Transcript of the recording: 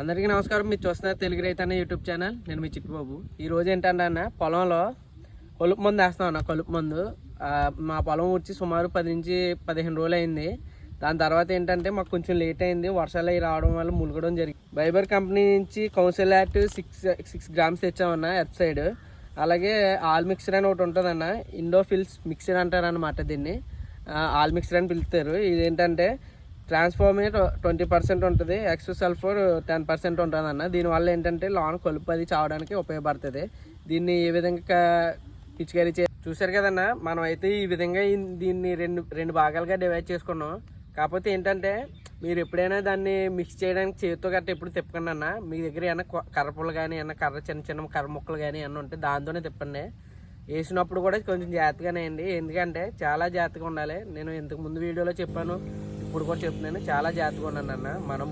అందరికీ నమస్కారం. మీరు చూస్తున్నారు తెలుగు రైతు అనే యూట్యూబ్ ఛానల్. నేను మీ చిట్టుబాబు. ఈ రోజు ఏంటంటే అన్న పొలంలో కలుపు మందు వేస్తాం అన్న. కలుపు మందు మా పొలం వచ్చి సుమారు 10 నుంచి 15 రోజులు అయింది. దాని తర్వాత ఏంటంటే మాకు కొంచెం లేట్ అయింది. వర్షాలు అవి రావడం వల్ల ములగడం జరిగింది. బైబర్ కంపెనీ నుంచి కౌన్సిల్ యాక్ట్ 6 గ్రామ్స్ తెచ్చామన్న ఎర్త్ సైడ్. అలాగే ఆల్ మిక్సర్ అని ఒకటి ఉంటుందన్న. ఇండోఫిల్స్ మిక్సర్ అంటారన్నమాట. దీన్ని ఆల్ మిక్సర్ అని పిలుస్తారు. ఇదేంటంటే ట్రాన్స్ఫార్మేట్ 20% ఉంటుంది, ఎక్స్ సల్ఫర్ 10% ఉంటుంది అన్న. దీనివల్ల ఏంటంటే లోన కలుపు అది చావడానికి ఉపయోగపడుతుంది. దీన్ని ఏ విధంగా పిచికారీ చూసారు కదన్నా. మనం అయితే ఈ విధంగా దీన్ని రెండు భాగాలుగా డివైడ్ చేసుకున్నాం. కాకపోతే ఏంటంటే మీరు ఎప్పుడైనా దాన్ని మిక్స్ చేయడానికి చేతితో గట్ట ఎప్పుడు తిప్పకండి అన్న. మీ దగ్గర ఏమన్నా కర్రపులు కానీ ఏమన్నా చిన్న కర్ర ముక్కలు కానీ ఏమన్నా ఉంటే దాంతోనే తిప్పండి. వేసినప్పుడు కూడా కొంచెం జాగ్రత్తగానే వేయండి. ఎందుకంటే చాలా జాగ్రత్తగా ఉండాలి. నేను ఇంతకు ముందు వీడియోలో చెప్పాను, ఇప్పుడు కూడా చెప్తున్నాను, చాలా జాగ్రత్తగా ఉన్నాను అన్న. మనం